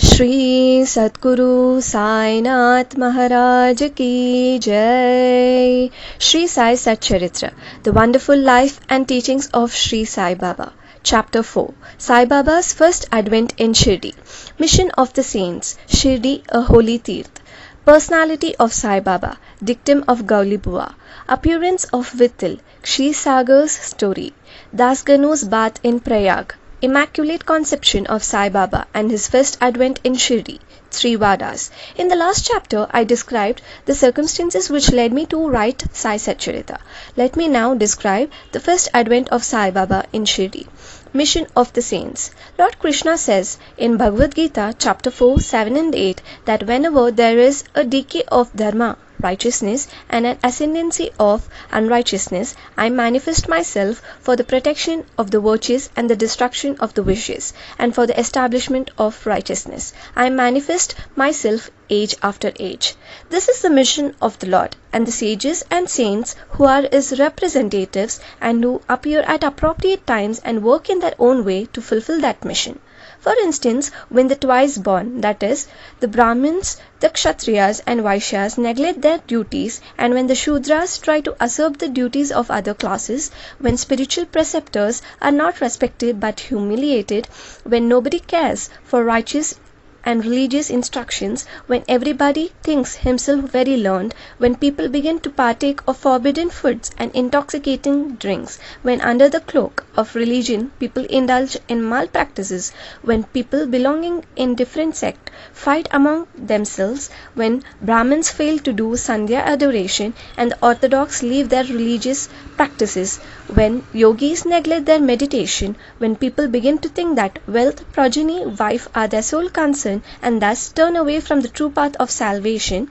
Shri Satguru Sai Nath Maharaj Ki Jai. Shri Sai Satcharitra, the wonderful life and teachings of Shri Sai Baba. Chapter 4, Sai Baba's first advent in Shirdi. Mission of the Saints, Shirdi, a holy Tirth. Personality of Sai Baba, dictum of Gauli Bua. Appearance of Vittal, Kshetra Sagar's story. Das Ganu's bath in Prayag. Immaculate Conception of Sai Baba and his first advent in Shirdi. 3 Vadas. In the last chapter, I described the circumstances which led me to write Sai Satcharita. Let me now describe the first advent of Sai Baba in Shirdi. Mission of the Saints. Lord Krishna says in Bhagavad Gita, chapter 4, 7 and 8 that whenever there is a decay of dharma, righteousness, and an ascendancy of unrighteousness, I manifest myself for the protection of the virtues and the destruction of the vicious, and for the establishment of righteousness. I manifest myself age after age. This is the mission of the Lord, and the sages and saints who are his representatives and who appear at appropriate times and work in their own way to fulfill that mission. For instance, when the twice born, that is, the Brahmins, the Kshatriyas and Vaishyas neglect their duties, and when the Shudras try to usurp the duties of other classes, when spiritual preceptors are not respected but humiliated, when nobody cares for righteous and religious instructions, when everybody thinks himself very learned, when people begin to partake of forbidden foods and intoxicating drinks, when under the cloak of religion people indulge in malpractices, when people belonging in different sects fight among themselves, when Brahmins fail to do Sandhya adoration and the Orthodox leave their religious practices, when yogis neglect their meditation, when people begin to think that wealth, progeny, wife are their sole concern and thus turn away from the true path of salvation,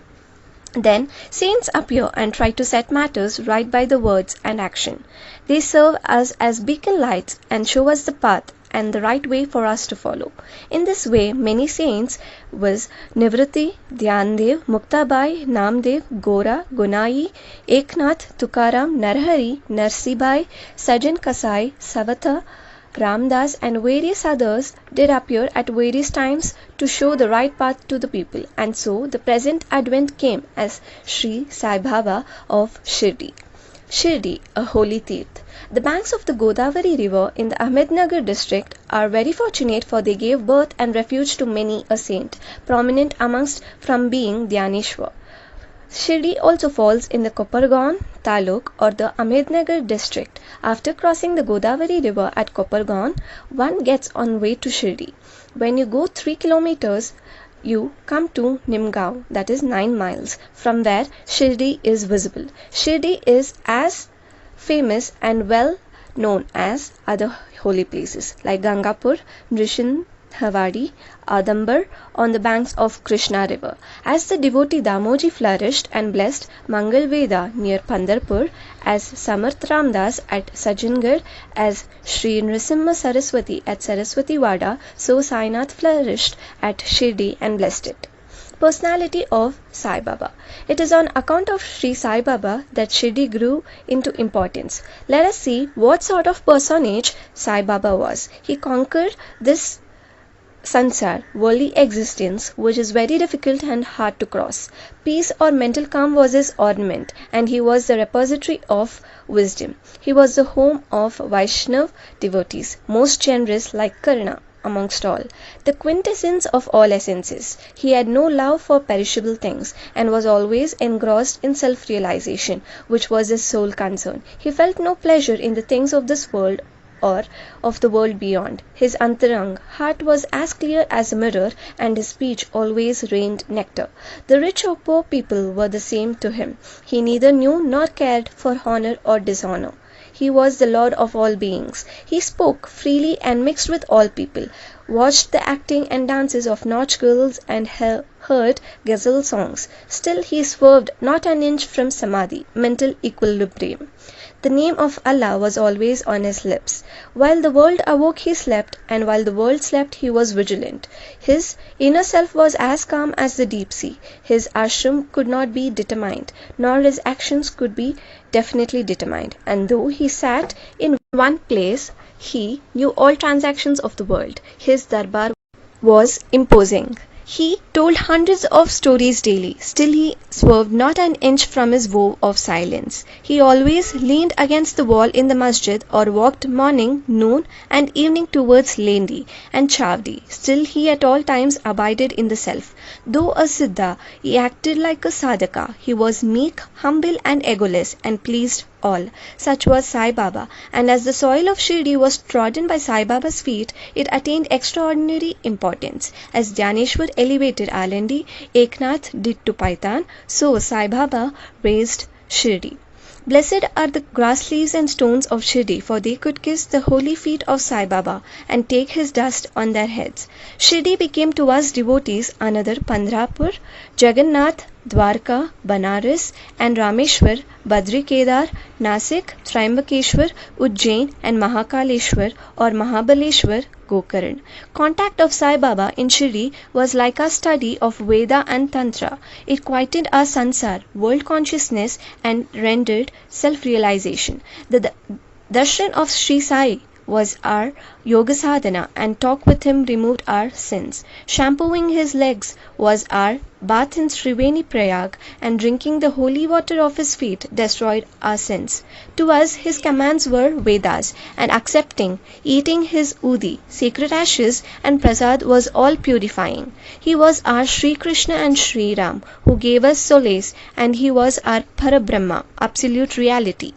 then saints appear and try to set matters right by the words and action. They serve us as beacon lights and show us the path and the right way for us to follow. In this way, many saints was Nivritti, Dhyandev, Muktabai, Namdev, Gora, Gunai, Eknath, Tukaram, Narhari, Narsibai, Sajan Kasai, Savatha, Ramdas and various others did appear at various times to show the right path to the people, and so the present advent came as Shri Sai Baba of Shirdi. Shirdi, a holy Tirth. The banks of the Godavari river in the Ahmednagar district are very fortunate, for they gave birth and refuge to many a saint, prominent amongst from being Dhyaneshwar. Shirdi also falls in the Kopargaon Taluk or the Ahmednagar district. After crossing the Godavari river at Kopargaon, one gets on way to Shirdi. When you go 3 kilometers, you come to Nimgaon, that is 9 miles. From there, Shirdi is visible. Shirdi is as famous and well known as other holy places like Gangapur, Nrishinhavadi, Adambar on the banks of Krishna river. As the devotee Damoji flourished and blessed Mangal Veda near Pandarpur, as Samarth Ramdas at Sajangarh, as Shri Nrisimha Saraswati at Saraswati Wada, so Sainath flourished at Shirdi and blessed it. Personality of Sai Baba. It is on account of Shri Sai Baba that Shirdi grew into importance. Let us see what sort of personage Sai Baba was. He conquered this sansar, worldly existence, which is very difficult and hard to cross. Peace or mental calm was his ornament, and he was the repository of wisdom. He was the home of Vaishnav devotees, most generous like Karna amongst all, the quintessence of all essences. He had no love for perishable things and was always engrossed in self-realization, which was his sole concern. He felt no pleasure in the things of this world or of the world beyond. His antarang heart was as clear as a mirror, and his speech always rained nectar. The rich or poor people were the same to him. He neither knew nor cared for honor or dishonor. He was the Lord of all beings. He spoke freely and mixed with all people, watched the acting and dances of Nautch girls and heard ghazal songs. Still he swerved not an inch from samadhi, mental equilibrium. The name of Allah was always on his lips. While the world awoke he slept, and while the world slept he was vigilant. His inner self was as calm as the deep sea. His ashram could not be determined, nor his actions could be definitely determined. And though he sat in one place, he knew all transactions of the world. His darbar was imposing. He told hundreds of stories daily, still he swerved not an inch from his vow of silence. He always leaned against the wall in the masjid or walked morning, noon, and evening towards Lendi and Chavdi. Still he at all times abided in the self. Though a Siddha, he acted like a Sadhaka. He was meek, humble, and egoless, and pleased all. Such was Sai Baba, and as the soil of Shirdi was trodden by Sai Baba's feet, it attained extraordinary importance. As Dhyaneshwar elevated Alandi, Eknath did to Paitan, so Sai Baba raised Shirdi. Blessed are the grass leaves and stones of Shirdi, for they could kiss the holy feet of Sai Baba and take his dust on their heads. Shirdi became to us devotees another Pandharpur, Jagannath, Dwarka, Banaras, and Rameshwar, Badri Kedar, Nasik, Triambakeshwar, Ujjain, and Mahakaleshwar or Mahabaleshwar, Gokarna. Contact of Sai Baba in Shirdi was like a study of Veda and Tantra. It quieted our sansar, world consciousness, and rendered self-realization. The darshan of Sri Sai was our yoga sadhana, and talk with him removed our sins. Shampooing his legs was our bath in Triveni Prayag, and drinking the holy water of his feet destroyed our sins. To us his commands were Vedas, and accepting, eating his udi, sacred ashes, and prasad was all purifying. He was our Sri Krishna and Sri Ram, who gave us solace, and he was our Parabrahma, absolute reality.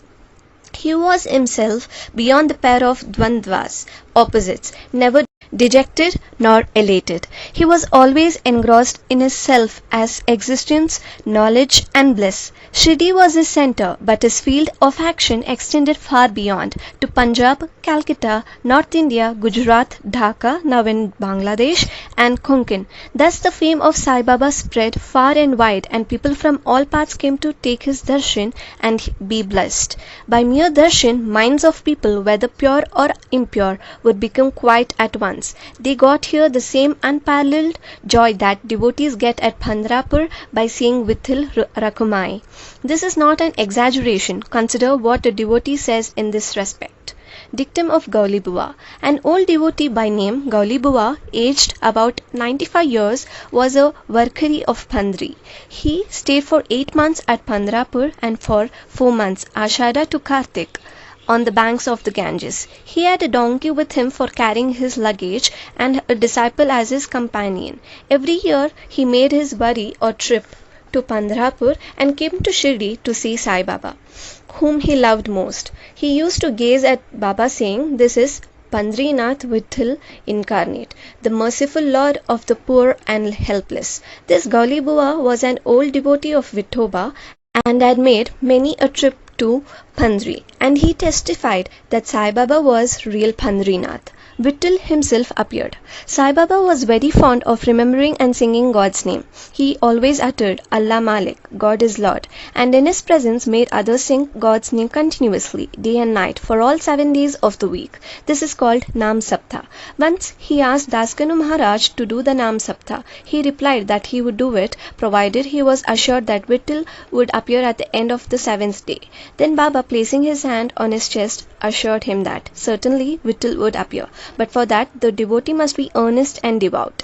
He was himself beyond the pair of dvandvas, opposites, never dejected nor elated. He was always engrossed in his self as existence, knowledge, and bliss. Shirdi was his center, but his field of action extended far beyond, to Punjab, Calcutta, North India, Gujarat, Dhaka, now in Bangladesh, and Konkan. Thus the fame of Sai Baba spread far and wide, and people from all parts came to take his darshan and be blessed. By mere darshan, minds of people, whether pure or impure, would become quiet at once. They got here the same unparalleled joy that devotees get at Pandharpur by seeing Vitthal Rakumai. This is not an exaggeration. Consider what a devotee says in this respect. Dictum of Gauli Bua. An old devotee by name Gauli Bua, aged about 95 years, was a Varkhari of Pandri. He stayed for 8 months at Pandharpur and for 4 months, Ashada to Kartik, on the banks of the Ganges. He had a donkey with him for carrying his luggage and a disciple as his companion. Every year he made his wari or trip to Pandharpur and came to Shirdi to see Sai Baba, whom he loved most. He used to gaze at Baba saying, "This is Pandrinath Vitthal incarnate, the merciful Lord of the poor and helpless." This Gauli Bua was an old devotee of Vithoba and had made many a trip to Pandri, and he testified that Sai Baba was real Pandrinath. Vittal himself appeared. Sai Baba was very fond of remembering and singing God's name. He always uttered Allah Malik, God is Lord, and in his presence made others sing God's name continuously, day and night, for all 7 days of the week. This is called Nam Saptha. Once he asked Daskanu Maharaj to do the Nam Saptha. He replied that he would do it, provided he was assured that Vittal would appear at the end of the 7th day. Then Baba, placing his hand on his chest, assured him that certainly Vittal would appear, but for that the devotee must be earnest and devout.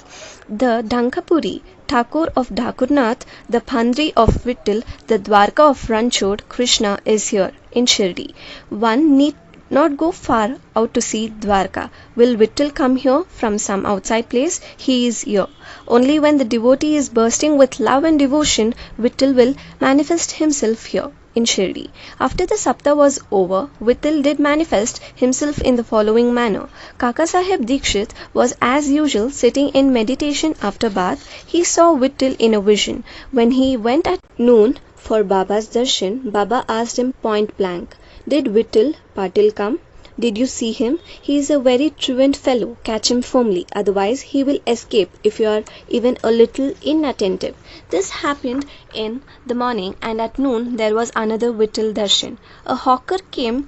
The Dhankapuri, Thakur of Dhakurnath, the Pandri of Vittal, the Dwarka of Ranchod, Krishna is here in Shirdi. One need not go far out to see Dwarka. Will Vittal come here from some outside place? He is here. Only when the devotee is bursting with love and devotion, Vittal will manifest himself here in Shirdi. After the Sapta was over, Vittal did manifest himself in the following manner. Kaka Sahib Dikshit was as usual sitting in meditation after bath. He saw Vittal in a vision. When he went at noon for Baba's darshan, Baba asked him point blank, "Did Vittal Patil come? Did you see him? He is a very truant fellow. Catch him firmly, otherwise he will escape if you are even a little inattentive." This happened in the morning, and at noon there was another Vittal darshan. A hawker came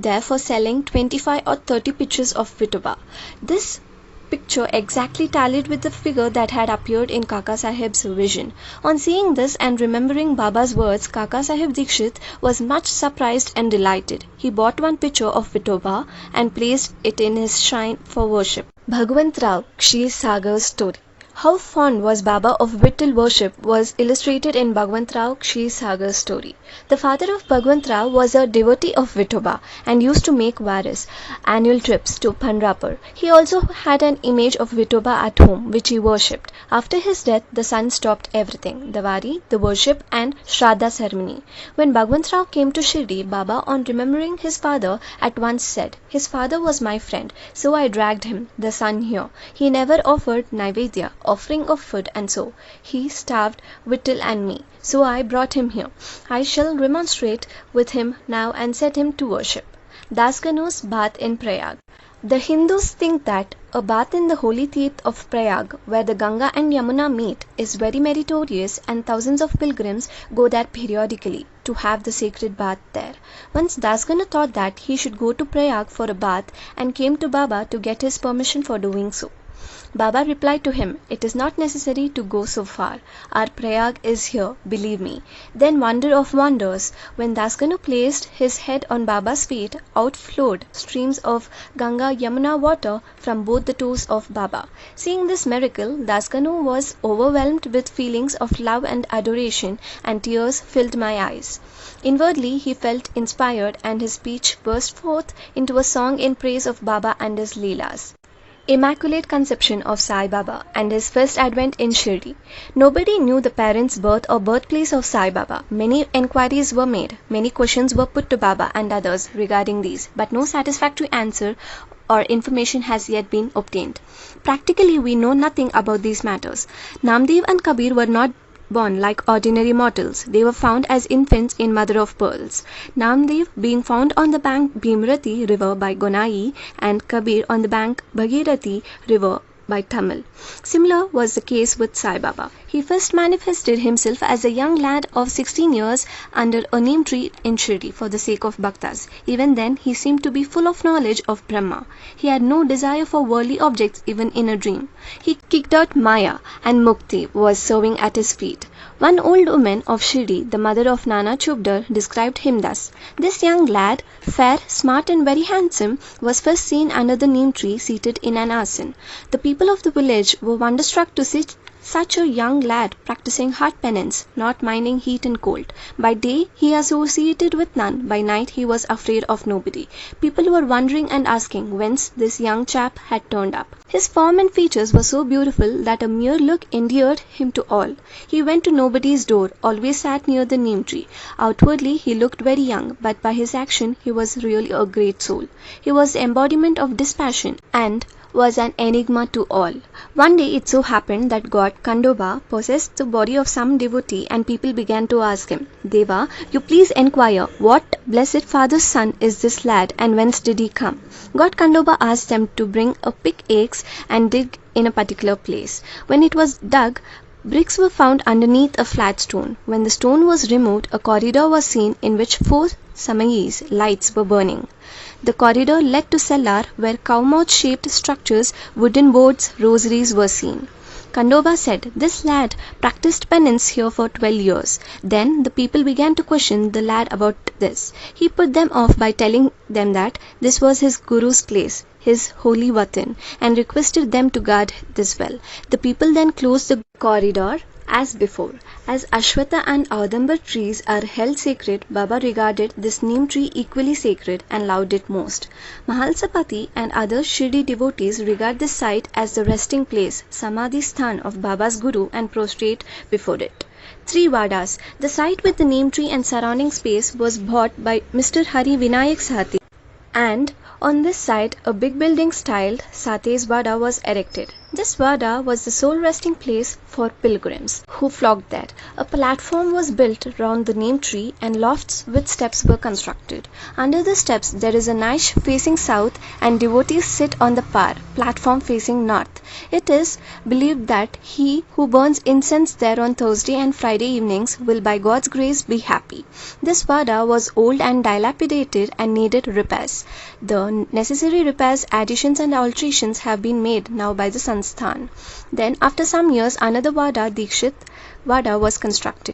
there for selling 25 or 30 pitchers of Vitova. This picture exactly tallied with the figure that had appeared in Kaka Sahib's vision. On seeing this and remembering Baba's words, Kaka Sahib Dikshit was much surprised and delighted. He bought one picture of Vitoba and placed it in his shrine for worship. Bhagwant Rao Kshir Sagar's story. How fond was Baba of Vittal worship was illustrated in Bhagwant Rao Kshir Sagar's story. The father of Bhagwant Rao was a devotee of Vitoba and used to make various annual trips to Pandharpur. He also had an image of Vitoba at home which he worshipped. After his death, the son stopped everything, the wari, the worship and Shraddha ceremony. When Bhagwant Rao came to Shirdi, Baba, on remembering his father, at once said, "His father was my friend, so I dragged him, the son, here. He never offered Naivedya, offering of food, and so he starved Vittal and me. So I brought him here. I shall remonstrate with him now and set him to worship." Dasganu's bath in Prayag. The Hindus think that a bath in the holy Tirth of Prayag, where the Ganga and Yamuna meet, is very meritorious, and thousands of pilgrims go there periodically to have the sacred bath there. Once Dasganu thought that he should go to Prayag for a bath and came to Baba to get his permission for doing so. Baba replied to him, "It is not necessary to go so far. Our Prayag is here, believe me." Then, wonder of wonders, when Dasganu placed his head on Baba's feet, out flowed streams of Ganga Yamuna water from both the toes of Baba. Seeing this miracle, Dasganu was overwhelmed with feelings of love and adoration, and tears filled my eyes. Inwardly he felt inspired, and his speech burst forth into a song in praise of Baba and his Leelas. Immaculate Conception of Sai Baba and his first advent in Shirdi. Nobody knew the parents' birth or birthplace of Sai Baba. Many enquiries were made, many questions were put to Baba and others regarding these, but no satisfactory answer or information has yet been obtained. Practically, we know nothing about these matters. Namdev and Kabir were not born like ordinary mortals. They were found as infants in mother of pearls. Namdev being found on the bank Bhimrati river by Gonai and Kabir on the bank Bhagirathi river by Tamil. Similar was the case with Sai Baba. He first manifested himself as a young lad of 16 years under a neem tree in Shirdi for the sake of bhaktas. Even then he seemed to be full of knowledge of Brahma. He had no desire for worldly objects even in a dream. He kicked out Maya and Mukti was serving at his feet. One old woman of Shirdi, the mother of Nana Chubdar, described him thus: "This young lad, fair, smart and very handsome, was first seen under the neem tree seated in an asan. The people of the village were wonderstruck to see such a young lad practicing heart penance, not minding heat and cold. By day he associated with none, by night he was afraid of nobody. People were wondering and asking whence this young chap had turned up. His form and features were so beautiful that a mere look endeared him to all. He went to nobody's door, always sat near the neem tree. Outwardly he looked very young, but by his action he was really a great soul. He was the embodiment of dispassion and was an enigma to all. One day it so happened that god Kandoba possessed the body of some devotee, and people began to ask him, 'Deva, you please enquire what blessed father's son is this lad, and whence did he come?' God Kandoba asked them to bring a pickaxe and dig in a particular place. When it was dug, bricks were found underneath a flat stone. When the stone was removed, a corridor was seen in which 4 samayis, lights, were burning. The corridor led to cellar where cow-mouth-shaped structures, wooden boards, rosaries were seen. Kandoba said, "This lad practiced penance here for 12 years. Then the people began to question the lad about this. He put them off by telling them that this was his guru's place, his holy watan, and requested them to guard this well. The people then closed the corridor as before. As Ashwatha and Audambar trees are held sacred, Baba regarded this neem tree equally sacred and loved it most. Mahalsapati and other Shirdi devotees regard this site as the resting place, Samadhi Sthan of Baba's Guru, and prostrate before it. 3 Vadas. The site with the neem tree and surrounding space was bought by Mr. Hari Vinayak Sahati, and on this site a big building styled Sate's Vada was erected. This Vada was the sole resting place for pilgrims who flocked there. A platform was built round the neem tree and lofts with steps were constructed. Under the steps there is a niche facing south and devotees sit on the platform facing north. It is believed that he who burns incense there on Thursday and Friday evenings will by God's grace be happy. This Vada was old and dilapidated and needed repairs. The necessary repairs, additions and alterations have been made now by the Sansthan. Then after some years another Vada, Dikshit Vada, was constructed.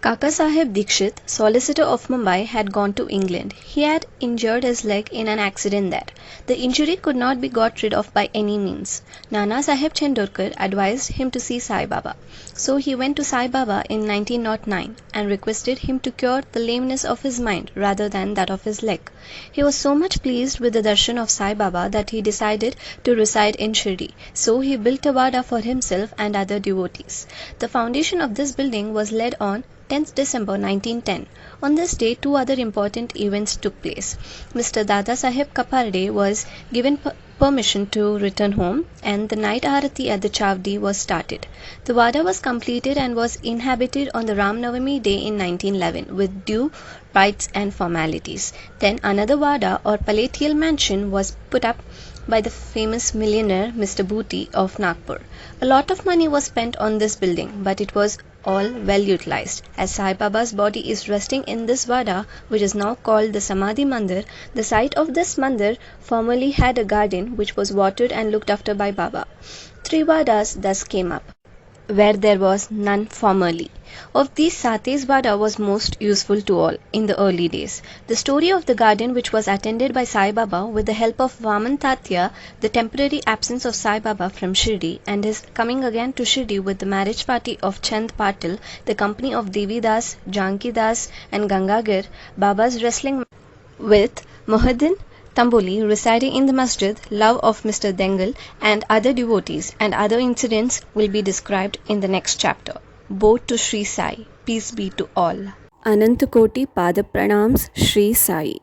Kaka Sahib Dikshit, solicitor of Mumbai, had gone to England. He had injured his leg in an accident there. The injury could not be got rid of by any means. Nana Sahib Chendorkar advised him to see Sai Baba. So he went to Sai Baba in 1909 and requested him to cure the lameness of his mind rather than that of his leg. He was so much pleased with the darshan of Sai Baba that he decided to reside in Shirdi. So he built a Vada for himself and other devotees. The foundation of this building was laid on 10th December 1910. On this day, two other important events took place. Mr. Dada Saheb Kaparde was given permission to return home and the night Arati at the Chavdi was started. The Vada was completed and was inhabited on the Ram Navami day in 1911 with due rites and formalities. Then another Vada or palatial mansion was put up by the famous millionaire Mr. Booty of Nagpur. A lot of money was spent on this building, but it was all well utilized. As Sai Baba's body is resting in this Vada, which is now called the Samadhi Mandir, the site of this mandir formerly had a garden which was watered and looked after by Baba. Three Vadas thus came up, where there was none formerly. Of these, Sate's Vada was most useful to all in the early days. The story of the garden which was attended by Sai Baba with the help of Vaman Tatya, the temporary absence of Sai Baba from Shirdi and his coming again to Shirdi with the marriage party of Chand Patil, the company of Devi Das, Janki Das and Gangagir, Baba's wrestling with Muhaddin Tamboli residing in the masjid, love of Mr. Dengal and other devotees and other incidents will be described in the next chapter. Both to Shri Sai. Peace be to all. Anantakoti Pada Pranams, Shri Sai.